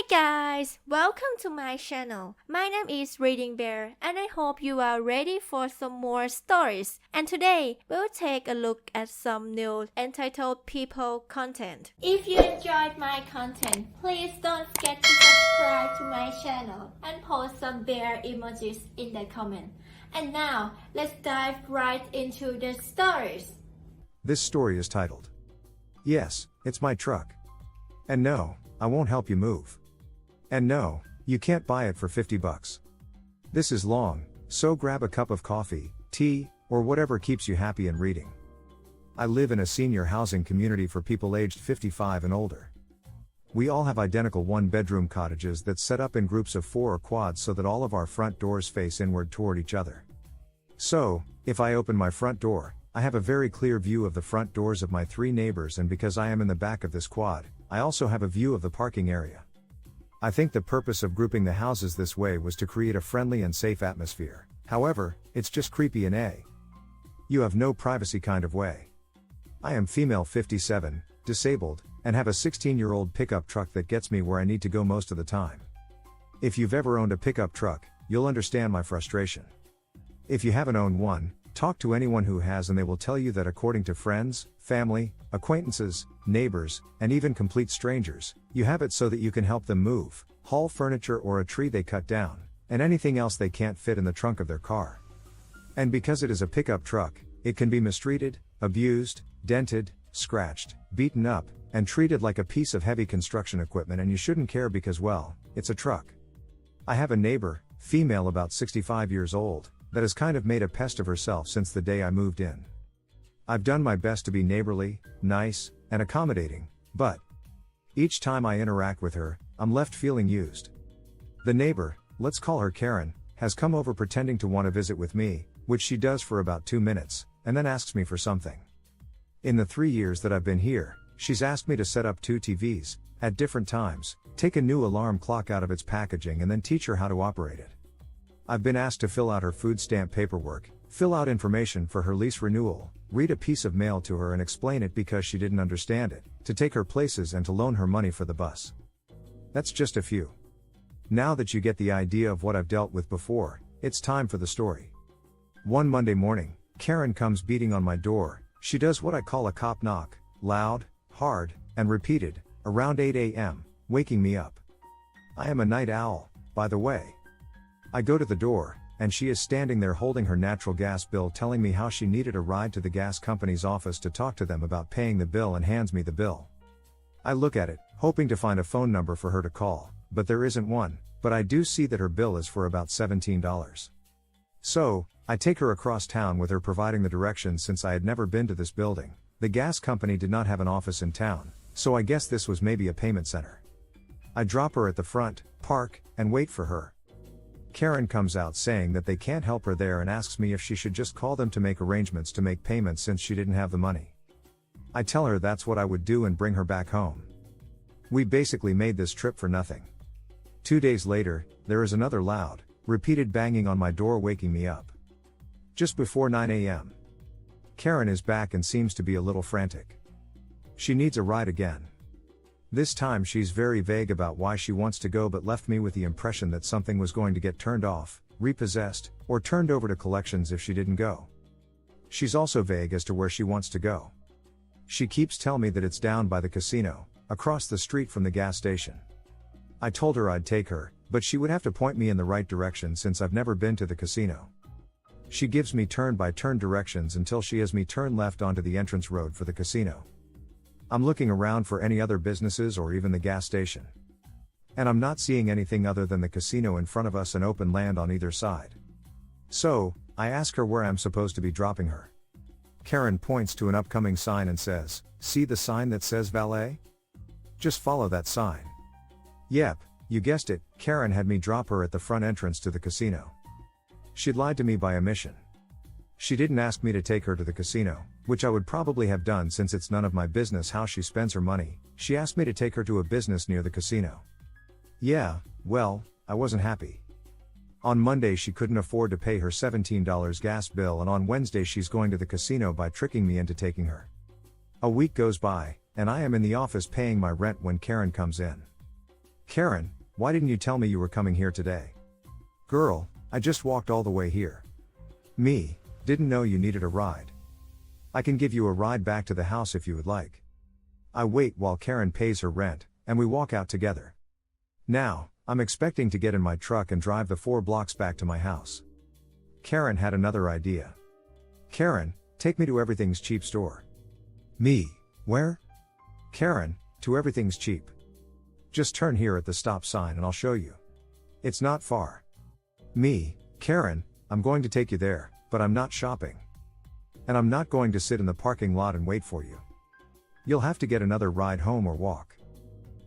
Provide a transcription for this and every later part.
guys, welcome to my channel. My name is ReadingBear and I hope you are ready for some more stories. And today, we'll take a look at some new entitled people content. If you enjoyed my content, please don't forget to subscribe to my channel and post some bear emojis in the comment. And now, let's dive right into the stories. This story is titled, "Yes, it's my truck. And no, I won't help you move. And no, you can't buy it for $50. This is long, so grab a cup of coffee, tea, or whatever keeps you happy and reading. I live in a senior housing community for people aged 55 and older. We all have identical one-bedroom cottages that set up in groups of 4 or quads so that all of our front doors face inward toward each other. So, if I open my front door, I have a very clear view of the front doors of my 3 neighbors, and because I am in the back of this quad, I also have a view of the parking area. I think the purpose of grouping the houses this way was to create a friendly and safe atmosphere. However, it's just creepy in a you have no privacy kind of way. I am female 57, disabled, and have a 16-year-old pickup truck that gets me where I need to go most of the time. If you've ever owned a pickup truck, you'll understand my frustration. If you haven't owned one, talk to anyone who has and they will tell you that according to friends, family, acquaintances, neighbors, and even complete strangers, you have it so that you can help them move, haul furniture or a tree they cut down, and anything else they can't fit in the trunk of their car. And because it is a pickup truck, it can be mistreated, abused, dented, scratched, beaten up, and treated like a piece of heavy construction equipment, and you shouldn't care because, well, it's a truck. I have a neighbor, female about 65 years old, that has kind of made a pest of herself since the day I moved in. I've done my best to be neighborly, nice, and accommodating, but each time I interact with her, I'm left feeling used. The neighbor, let's call her Karen, has come over pretending to want to visit with me, which she does for about 2 minutes, and then asks me for something. In the 3 years that I've been here, she's asked me to set up 2 TVs, at different times, take a new alarm clock out of its packaging and then teach her how to operate it. I've been asked to fill out her food stamp paperwork, fill out information for her lease renewal, read a piece of mail to her and explain it because she didn't understand it, to take her places and to loan her money for the bus. That's just a few. Now that you get the idea of what I've dealt with before, it's time for the story. One Monday morning, Karen comes beating on my door. She does what I call a cop knock, loud, hard, and repeated, around 8 a.m., waking me up. I am a night owl, by the way. I go to the door, and she is standing there holding her natural gas bill, telling me how she needed a ride to the gas company's office to talk to them about paying the bill, and hands me the bill. I look at it, hoping to find a phone number for her to call, but there isn't one, but I do see that her bill is for about $17. So, I take her across town with her, providing the directions since I had never been to this building. The gas company did not have an office in town, so I guess this was maybe a payment center. I drop her at the front, park, and wait for her. Karen comes out saying that they can't help her there and asks me if she should just call them to make arrangements to make payments since she didn't have the money. I tell her that's what I would do and bring her back home. We basically made this trip for nothing. 2 days later, there is another loud, repeated banging on my door, waking me up. Just before 9 a.m. Karen is back and seems to be a little frantic. She needs a ride again. This time she's very vague about why she wants to go, but left me with the impression that something was going to get turned off, repossessed, or turned over to collections if she didn't go. She's also vague as to where she wants to go. She keeps telling me that it's down by the casino, across the street from the gas station. I told her I'd take her, but she would have to point me in the right direction since I've never been to the casino. She gives me turn-by-turn directions until she has me turn left onto the entrance road for the casino. I'm looking around for any other businesses or even the gas station. And I'm not seeing anything other than the casino in front of us and open land on either side. So, I ask her where I'm supposed to be dropping her. Karen points to an upcoming sign and says, "See the sign that says valet? Just follow that sign." Yep, you guessed it, Karen had me drop her at the front entrance to the casino. She'd lied to me by omission. She didn't ask me to take her to the casino, which I would probably have done since it's none of my business how she spends her money. She asked me to take her to a business near the casino. Yeah, well, I wasn't happy. On Monday she couldn't afford to pay her $17 gas bill, and on Wednesday she's going to the casino by tricking me into taking her. A week goes by, and I am in the office paying my rent when Karen comes in. Karen, why didn't you tell me you were coming here today? Girl, I just walked all the way here. Me, didn't know you needed a ride. I can give you a ride back to the house if you would like. I wait while Karen pays her rent, and we walk out together. Now, I'm expecting to get in my truck and drive the 4 blocks back to my house. Karen had another idea. Karen, take me to Everything's Cheap store. Me, where? Karen, to Everything's Cheap. Just turn here at the stop sign and I'll show you. It's not far. Me, Karen, I'm going to take you there, but I'm not shopping. And I'm not going to sit in the parking lot and wait for you. You'll have to get another ride home or walk.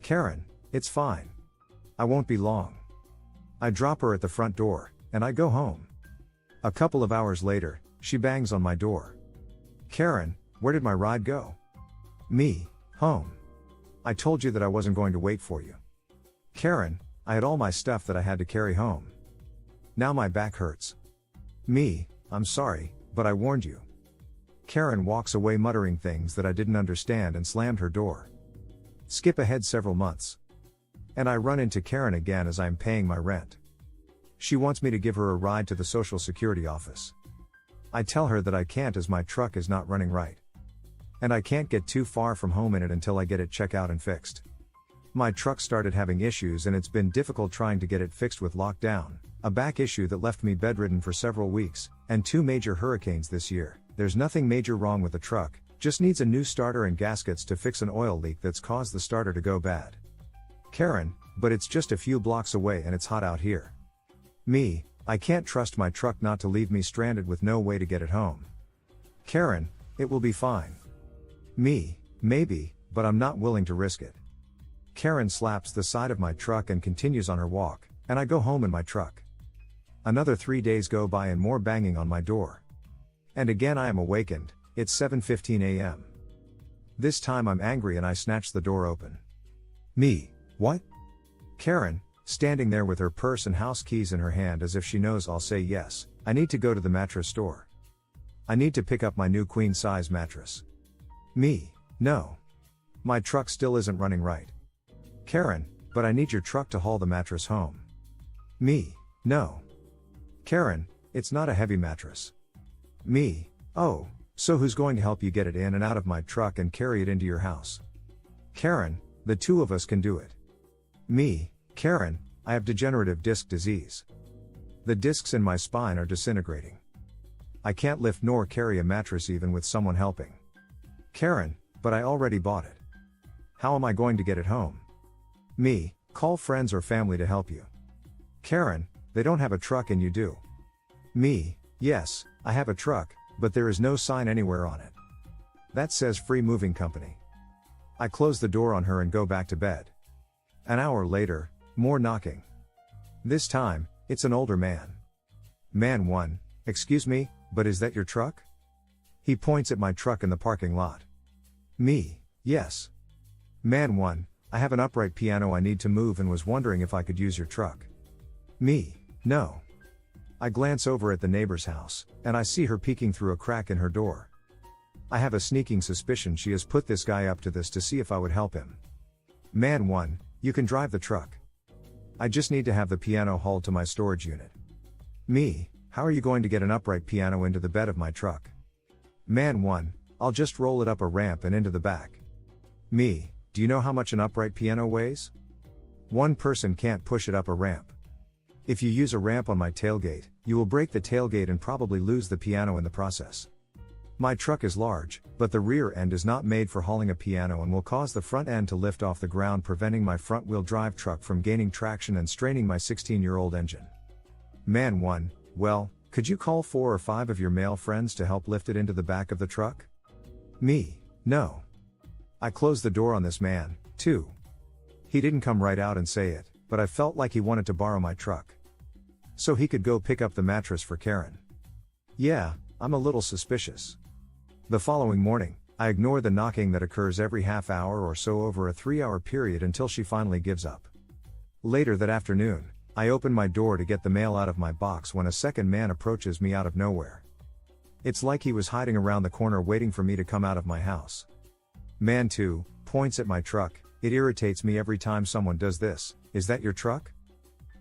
Karen, it's fine. I won't be long. I drop her at the front door, and I go home. A couple of hours later, she bangs on my door. Karen, where did my ride go? Me, home. I told you that I wasn't going to wait for you. Karen, I had all my stuff that I had to carry home. Now my back hurts. Me, I'm sorry, but I warned you. Karen walks away muttering things that I didn't understand and slammed her door. Skip ahead several months. And I run into Karen again as I'm paying my rent. She wants me to give her a ride to the Social Security office. I tell her that I can't as my truck is not running right. And I can't get too far from home in it until I get it checked out and fixed. My truck started having issues and it's been difficult trying to get it fixed with lockdown, a back issue that left me bedridden for several weeks, and 2 major hurricanes this year. There's nothing major wrong with the truck, just needs a new starter and gaskets to fix an oil leak that's caused the starter to go bad. Karen, but it's just a few blocks away and it's hot out here. Me, I can't trust my truck not to leave me stranded with no way to get it home. Karen, it will be fine. Me, maybe, but I'm not willing to risk it. Karen slaps the side of my truck and continues on her walk, and I go home in my truck. Another 3 days go by and more banging on my door. And again I am awakened, it's 7:15 a.m. This time I'm angry and I snatch the door open. Me, what? Karen, standing there with her purse and house keys in her hand as if she knows I'll say yes, I need to go to the mattress store. I need to pick up my new queen size mattress. Me, no. My truck still isn't running right. Karen, but I need your truck to haul the mattress home. Me, no. Karen, it's not a heavy mattress. Me, oh, so who's going to help you get it in and out of my truck and carry it into your house? Karen, the 2 of us can do it. Me, Karen, I have degenerative disc disease. The discs in my spine are disintegrating. I can't lift nor carry a mattress even with someone helping. Karen, but I already bought it. How am I going to get it home? Me, call friends or family to help you. Karen, they don't have a truck and you do. Me, yes, I have a truck, but there is no sign anywhere on it. That says free moving company. I close the door on her and go back to bed. An hour later, more knocking. This time, it's an older man. Man 1, excuse me, but is that your truck? He points at my truck in the parking lot. Me, yes. Man 1, I have an upright piano I need to move and was wondering if I could use your truck. Me, no. I glance over at the neighbor's house, and I see her peeking through a crack in her door. I have a sneaking suspicion she has put this guy up to this to see if I would help him. Man 1, you can drive the truck. I just need to have the piano hauled to my storage unit. Me, how are you going to get an upright piano into the bed of my truck? Man 1, I'll just roll it up a ramp and into the back. Me, do you know how much an upright piano weighs? One person can't push it up a ramp. If you use a ramp on my tailgate, you will break the tailgate and probably lose the piano in the process. My truck is large, but the rear end is not made for hauling a piano and will cause the front end to lift off the ground, preventing my front-wheel drive truck from gaining traction and straining my 16-year-old engine. Man 1, well, could you call 4 or 5 of your male friends to help lift it into the back of the truck? Me, no. I closed the door on this man, too. He didn't come right out and say it, but I felt like he wanted to borrow my truck. So he could go pick up the mattress for Karen. Yeah, I'm a little suspicious. The following morning, I ignore the knocking that occurs every half hour or so over a 3-hour period until she finally gives up. Later that afternoon, I open my door to get the mail out of my box when a second man approaches me out of nowhere. It's like he was hiding around the corner waiting for me to come out of my house. Man 2 points at my truck. It irritates me every time someone does this. is that your truck?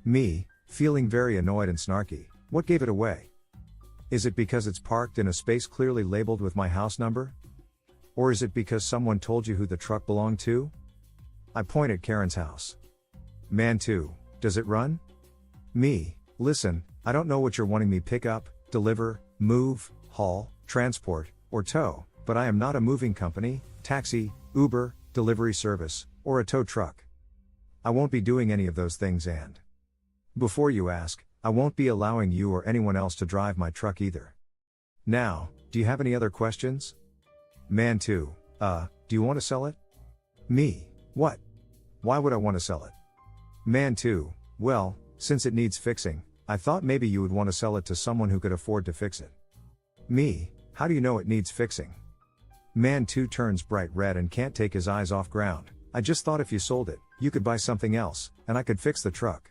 Me, feeling very annoyed and snarky, what gave it away? Is it because it's parked in a space clearly labeled with my house number? Or is it because someone told you who the truck belonged to? I point at Karen's house. Man 2, does it run? Me, listen, I don't know what you're wanting me pick up, deliver, move, haul, transport, or tow, but I am not a moving company, taxi, Uber, delivery service, or a tow truck. I won't be doing any of those things and before you ask, I won't be allowing you or anyone else to drive my truck either. Now, do you have any other questions? Man 2, do you want to sell it? Me, what? Why would I want to sell it? Man 2, well, since it needs fixing, I thought maybe you would want to sell it to someone who could afford to fix it. Me, how do you know it needs fixing? Man 2 turns bright red and can't take his eyes off ground. I just thought if you sold it, you could buy something else, and I could fix the truck.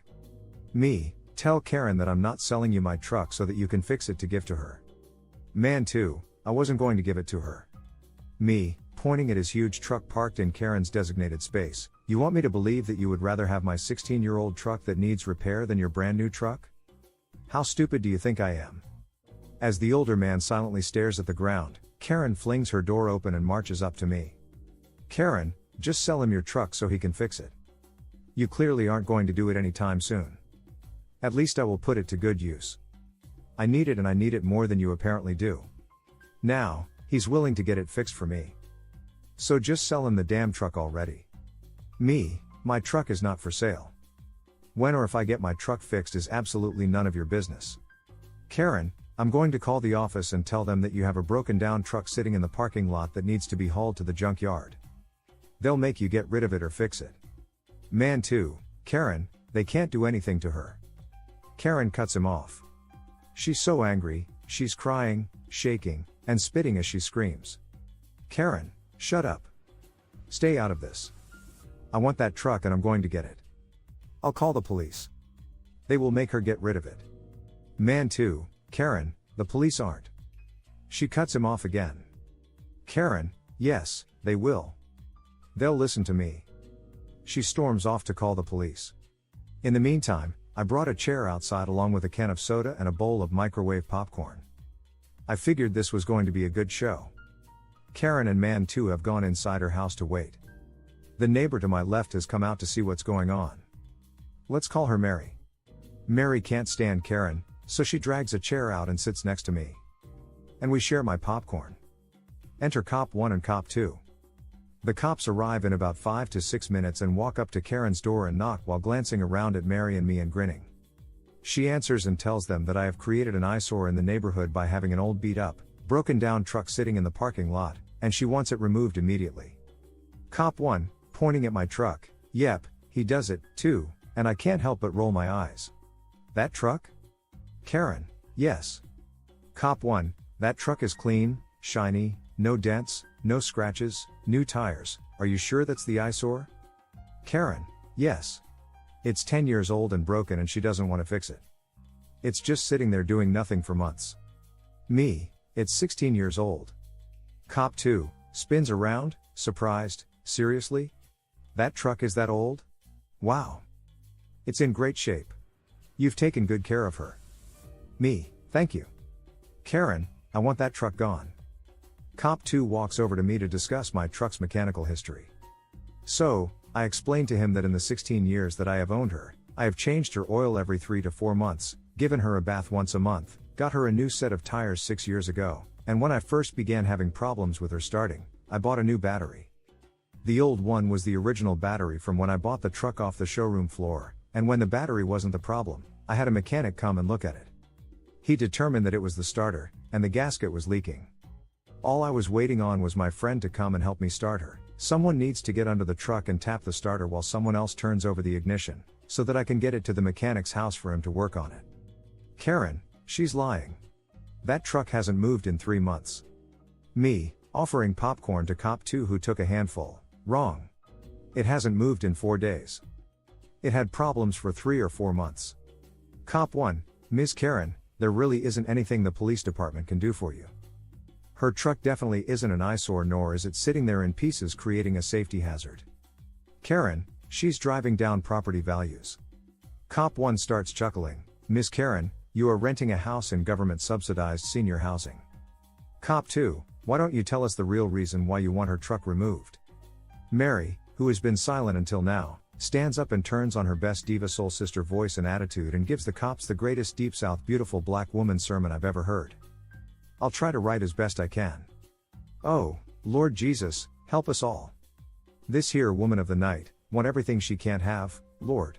Me, tell Karen that I'm not selling you my truck so that you can fix it to give to her. Man 2, I wasn't going to give it to her. Me, pointing at his huge truck parked in Karen's designated space, you want me to believe that you would rather have my 16-year-old truck that needs repair than your brand new truck? How stupid do you think I am? As the older man silently stares at the ground, Karen flings her door open and marches up to me. Karen, just sell him your truck so he can fix it. You clearly aren't going to do it anytime soon. At least I will put it to good use. I need it and I need it more than you apparently do. Now, he's willing to get it fixed for me. So just sell him the damn truck already. Me, my truck is not for sale. When or if I get my truck fixed is absolutely none of your business. Karen, I'm going to call the office and tell them that you have a broken down truck sitting in the parking lot that needs to be hauled to the junkyard. They'll make you get rid of it or fix it. Man 2, Karen, they can't do anything to her. Karen cuts him off. She's so angry, she's crying, shaking, and spitting as she screams. Karen, shut up. Stay out of this. I want that truck and I'm going to get it. I'll call the police. They will make her get rid of it. Man 2, Karen, the police aren't. She cuts him off again. Karen, yes, they will. They'll listen to me. She storms off to call the police. In the meantime, I brought a chair outside along with a can of soda and a bowl of microwave popcorn. I figured this was going to be a good show. Karen and Man 2 have gone inside her house to wait. The neighbor to my left has come out to see what's going on. Let's call her Mary. Mary can't stand Karen, so she drags a chair out and sits next to me. And we share my popcorn. Enter Cop 1 and Cop 2. The cops arrive in about 5 to 6 minutes and walk up to Karen's door and knock while glancing around at Mary and me and grinning. She answers and tells them that I have created an eyesore in the neighborhood by having an old beat up, broken down truck sitting in the parking lot, and she wants it removed immediately. Cop 1, pointing at my truck, yep, he does it, too, and I can't help but roll my eyes. That truck? Karen, yes. Cop 1, that truck is clean, shiny, no dents, no scratches, new tires, are you sure that's the eyesore? Karen, yes. It's 10 years old and broken and she doesn't want to fix it. It's just sitting there doing nothing for months. Me, it's 16 years old. Cop 2, spins around, surprised, seriously? That truck is that old? Wow. It's in great shape. You've taken good care of her. Me, thank you. Karen, I want that truck gone. Cop 2 walks over to me to discuss my truck's mechanical history. So, I explained to him that in the 16 years that I have owned her, I have changed her oil every 3 to 4 months, given her a bath once a month, got her a new set of tires 6 years ago, and when I first began having problems with her starting, I bought a new battery. The old one was the original battery from when I bought the truck off the showroom floor, and when the battery wasn't the problem, I had a mechanic come and look at it. He determined that it was the starter, and the gasket was leaking. All I was waiting on was my friend to come and help me start her. Someone needs to get under the truck and tap the starter while someone else turns over the ignition, so that I can get it to the mechanic's house for him to work on it. Karen, she's lying. That truck hasn't moved in 3 months. Me, offering popcorn to Cop 2 who took a handful, wrong. It hasn't moved in 4 days. It had problems for 3 or 4 months. Cop 1, Ms. Karen, there really isn't anything the police department can do for you. Her truck definitely isn't an eyesore nor is it sitting there in pieces creating a safety hazard. Karen, She's driving down property values. Cop 1 starts chuckling. Miss Karen, you are renting a house in government subsidized senior housing. Cop 2, why don't you tell us the real reason why you want her truck removed? Mary, who has been silent until now, stands up and turns on her best diva soul sister voice and attitude and gives the cops the greatest deep south beautiful black woman sermon I've ever heard. I'll try to write as best I can. Oh, Lord Jesus, help us all. This here woman of the night, want everything she can't have, Lord.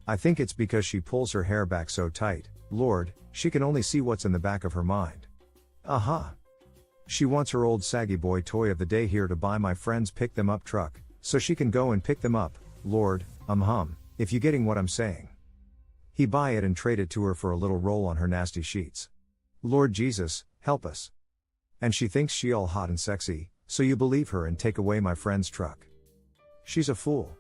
I think it's because she pulls her hair back so tight, Lord, she can only see what's in the back of her mind. Aha. She wants her old saggy boy toy of the day here to buy my friend's pick them up truck, so she can go and pick them up, Lord, if you getting what I'm saying. He buy it and trade it to her for a little roll on her nasty sheets. Lord Jesus, help us. And she thinks she all hot and sexy, so you believe her and take away my friend's truck. She's a fool.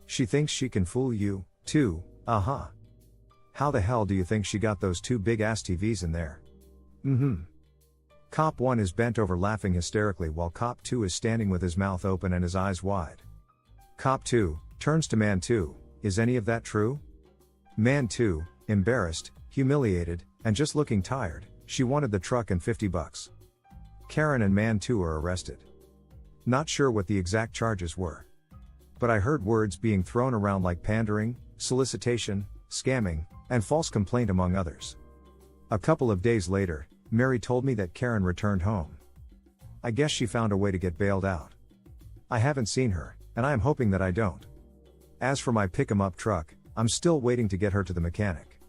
She thinks she can fool you, too, How the hell do you think she got those two big ass TVs in there? Cop 1 is bent over laughing hysterically while Cop 2 is standing with his mouth open and his eyes wide. Cop 2 turns to Man 2, is any of that true? Man 2, embarrassed, humiliated, and just looking tired, she wanted the truck and $50. Karen and Man 2 are arrested. Not sure what the exact charges were. But I heard words being thrown around like pandering, solicitation, scamming, and false complaint among others. A couple of days later, Mary told me that Karen returned home. I guess she found a way to get bailed out. I haven't seen her, and I am hoping that I don't. As for my pick-em-up truck, I'm still waiting to get her to the mechanic.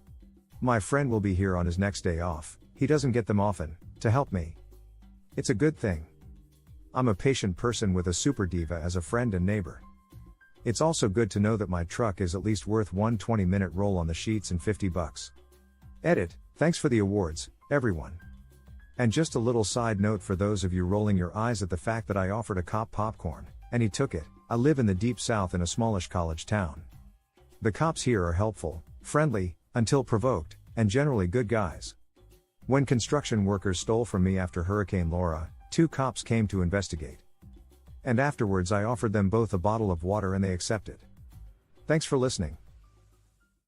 My friend will be here on his next day off, he doesn't get them often, to help me. It's a good thing. I'm a patient person with a super diva as a friend and neighbor. It's also good to know that my truck is at least worth one 20-minute roll on the sheets and $50. Edit, thanks for the awards, everyone. And just a little side note for those of you rolling your eyes at the fact that I offered a cop popcorn, and he took it, I live in the deep south in a smallish college town. The cops here are helpful, friendly, until provoked, and generally good guys. When construction workers stole from me after Hurricane Laura, 2 cops came to investigate. And afterwards I offered them both a bottle of water and they accepted. Thanks for listening.